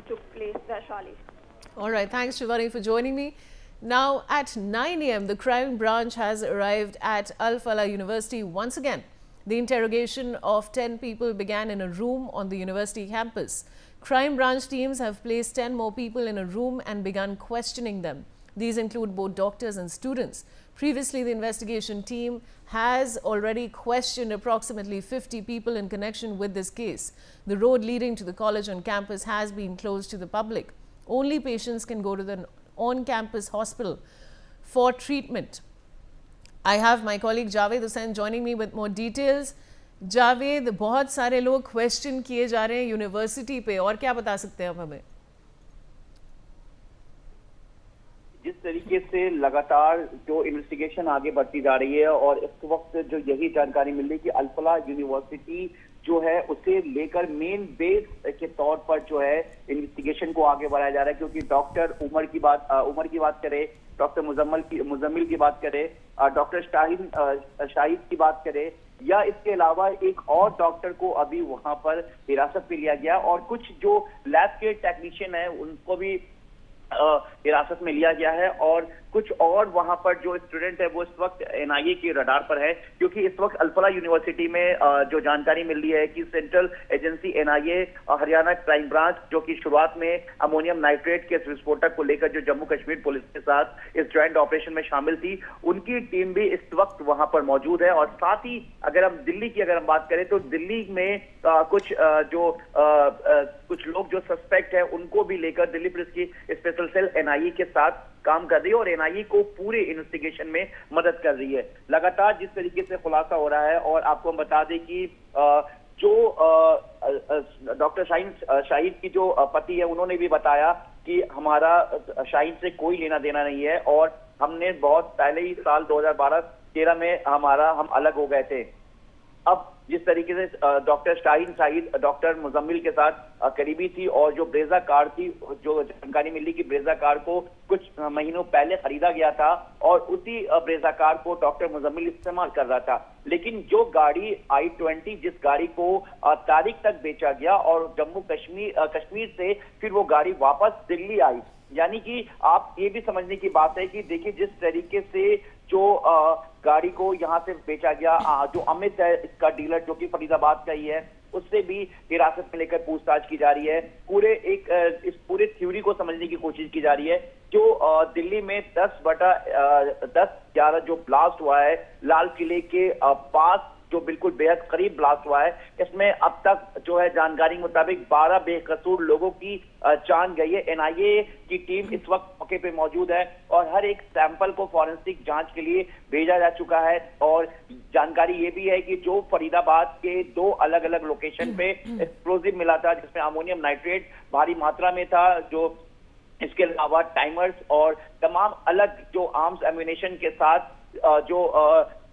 took place, Vaishali. All right, thanks Shivani for joining me. Now at 9 a.m. the crime branch has arrived at Al Falah University once again. The interrogation of 10 people began in a room on the university campus. Crime branch teams have placed 10 more people in a room and begun questioning them. These include both doctors and students. Previously, the investigation team has already questioned approximately 50 people in connection with this case. The road leading to the college on campus has been closed to the public. Only patients can go to the on-campus hospital for treatment. I have my colleague Javed Hussain joining me with more details. Javed, बहुत सारे लोग question किए जा रहे हैं university पे, और क्या बता सकते हैं आप हमें? जिस तरीके से लगातार जो इन्वेस्टिगेशन आगे बढ़ती जा रही है और इस वक्त जो यही जानकारी मिल रही है कि अल फलाह यूनिवर्सिटी जो है उसे लेकर मेन बेस के तौर पर जो है इन्वेस्टिगेशन को आगे बढ़ाया जा रहा है, क्योंकि डॉक्टर उमर की बात करें, डॉक्टर मुजम्मिल की बात करें, डॉक्टर शाहिद की बात करें, या इसके अलावा एक और डॉक्टर को अभी वहां पर हिरासत में लिया गया और कुछ जो लैब के टेक्नीशियन है उनको भी हिरासत में लिया गया है और कुछ और वहां पर जो स्टूडेंट है वो इस वक्त एनआईए के रडार पर है, क्योंकि इस वक्त अल फलाह यूनिवर्सिटी में जो जानकारी मिल रही है कि central agency NIA Haryana crime branch जो कि शुरुआत में अमोनियम नाइट्रेट के विस्फोटक को लेकर जो जम्मू कश्मीर पुलिस के साथ इस ज्वाइंट ऑपरेशन में शामिल थी, उनकी टीम भी इस वक्त वहां पर मौजूद है। और साथ ही अगर हम दिल्ली की बात करें तो दिल्ली में कुछ लोग जो सस्पेक्ट है उनको भी लेकर दिल्ली पुलिस की स्पेशल सेल एनआईए के साथ काम कर रही है और एनआईए को पूरे इन्वेस्टिगेशन में मदद कर रही है। लगातार जिस तरीके से खुलासा हो रहा है, और आपको हम बता दें कि जो डॉक्टर शाहिद की जो पति है उन्होंने भी बताया कि हमारा शाहिद से कोई लेना देना नहीं है और हमने बहुत पहले ही साल 2012-13 में हम अलग हो गए थे। अब जिस तरीके से डॉक्टर शाहिद डॉक्टर मुजम्मिल के साथ करीबी थी और जो ब्रेजा कार थी, जो जानकारी मिली कि ब्रेजा कार को कुछ महीनों पहले खरीदा गया था और उसी ब्रेजा कार को डॉक्टर मुजम्मिल इस्तेमाल कर रहा था, लेकिन जो गाड़ी I-20 जिस गाड़ी को तारीख तक बेचा गया और जम्मू कश्मीर से फिर वो गाड़ी वापस दिल्ली आई, यानी कि आप ये भी समझने की बात है कि देखिए जिस तरीके से जो गाड़ी को यहाँ से बेचा गया, जो अमित है इसका डीलर जो कि फरीदाबाद का ही है, उससे भी हिरासत में लेकर पूछताछ की जा रही है। इस पूरे थ्योरी को समझने की कोशिश की जा रही है। जो दिल्ली में 10/10/11 जो ब्लास्ट हुआ है लाल किले के पास, जो बिल्कुल बेहद करीब ब्लास्ट हुआ है, इसमें अब तक जो है जानकारी मुताबिक 12 बेकसूर लोगों की जान गई है। एनआईए की टीम इस वक्त मौके पे मौजूद है और हर एक सैंपल को फॉरेंसिक जांच के लिए भेजा जा चुका है। और जानकारी ये भी है कि जो फरीदाबाद के 2 अलग अलग लोकेशन पे एक्सप्लोजिव मिला था जिसमें अमोनियम नाइट्रेट भारी मात्रा में था, जो इसके अलावा टाइमर्स और तमाम अलग जो आर्म्स एम्यूनेशन के साथ जो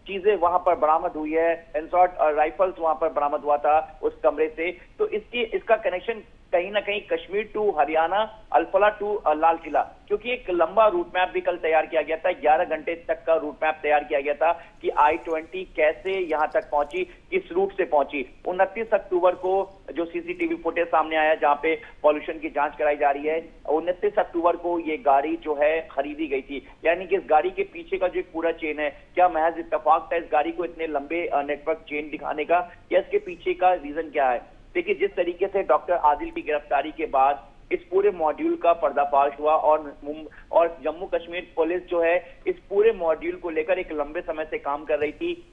चीजें वहां पर बरामद हुई है, एनसॉट राइफल्स वहां पर बरामद हुआ था उस कमरे से। तो इसका कनेक्शन कहीं ना कहीं कश्मीर टू हरियाणा, अल फलाह टू लाल किला, क्योंकि एक लंबा रूट मैप भी कल तैयार किया गया था, 11 घंटे तक का रूट मैप तैयार किया गया था कि I-20 कैसे यहां तक पहुंची, किस रूट से पहुंची। 29 अक्टूबर को जो सीसीटीवी फुटेज सामने आया जहां पे पॉल्यूशन की जांच कराई जा रही है, 29 अक्टूबर को ये गाड़ी जो है खरीदी गई थी, यानी कि इस गाड़ी के पीछे का जो पूरा चेन है, क्या महज इत्तेफाक था इस गाड़ी को इतने लंबे नेटवर्क चेन दिखाने का, या इसके पीछे का रीजन क्या है? देखिए जिस तरीके से डॉक्टर आदिल की गिरफ्तारी के बाद इस पूरे मॉड्यूल का पर्दाफाश हुआ और जम्मू कश्मीर पुलिस जो है इस पूरे मॉड्यूल को लेकर एक लंबे समय से काम कर रही थी।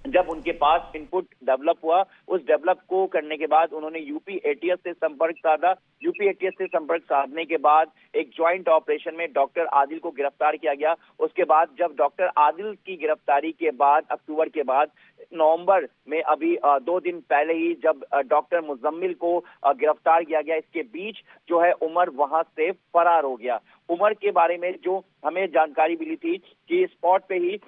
जब उनके पास इनपुट डेवलप हुआ, उस डेवलप को करने के बाद उन्होंने यूपी एटीएस से संपर्क साधा। यूपी एटीएस से संपर्क साधने के बाद एक ज्वाइंट ऑपरेशन में डॉक्टर आदिल को गिरफ्तार किया गया। उसके बाद जब डॉक्टर आदिल की गिरफ्तारी के बाद अक्टूबर के बाद नवंबर में अभी 2 दिन पहले ही जब डॉक्टर मुजम्मिल को गिरफ्तार किया गया, इसके बीच जो है उमर वहां से फरार हो गया। उमर के बारे में जो हमें जानकारी मिली थी कि स्पॉट पे ही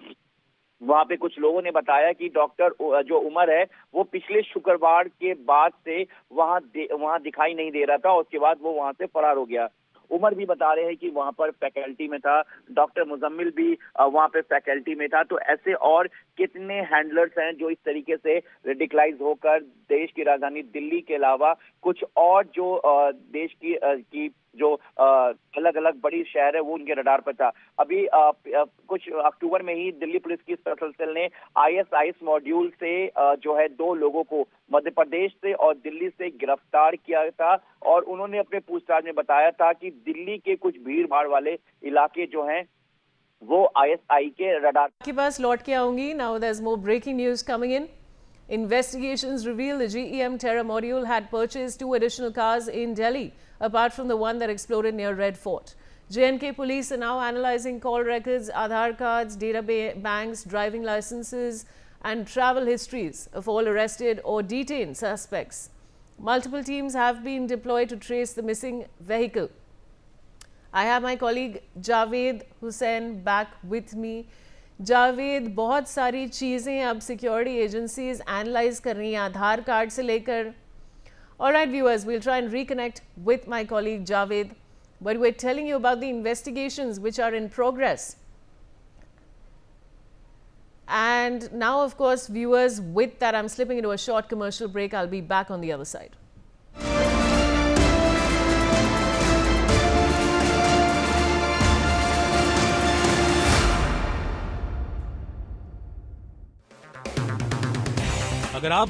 वहां पे कुछ लोगों ने बताया कि डॉक्टर जो उमर है वो पिछले शुक्रवार के बाद से वहां दिखाई नहीं दे रहा था और उसके बाद वो वहां से फरार हो गया। उमर भी बता रहे हैं कि वहां पर फैकल्टी में था, डॉक्टर मुजम्मिल भी वहां पे फैकल्टी में था। तो ऐसे और कितने हैंडलर्स हैं जो इस तरीके से रेडिकलाइज होकर देश की राजधानी दिल्ली के अलावा कुछ और जो देश की जो अलग अलग बड़ी शहर है वो उनके रडार पर था। अभी कुछ अक्टूबर में ही दिल्ली पुलिस की स्पेशल सेल ने ISIS मॉड्यूल से जो है 2 लोगों को मध्य प्रदेश से और दिल्ली से गिरफ्तार किया था और उन्होंने अपने पूछताछ में बताया था कि दिल्ली के कुछ भीड़ भाड़ वाले इलाके जो हैं वो ISI के रडार के पास लौट के आऊंगी। Now there is more breaking news coming in. Investigations reveal the GEM terror module had purchased 2 additional cars in Delhi, apart from the one that exploded near Red Fort. J&K police are now analyzing call records, Aadhaar cards, data banks, driving licenses, and travel histories of all arrested or detained suspects. Multiple teams have been deployed to trace the missing vehicle. I have my colleague Javed Hussain back with me. Javed, बहुत सारी चीज़ें अब security agencies analyse कर रही हैं, आधार card से लेकर। Alright viewers, we'll try and reconnect with my colleague Javed, but we're telling you about the investigations which are in progress. And now, of course, viewers, with that, I'm slipping into a short commercial break. I'll be back on the other side. अगर आप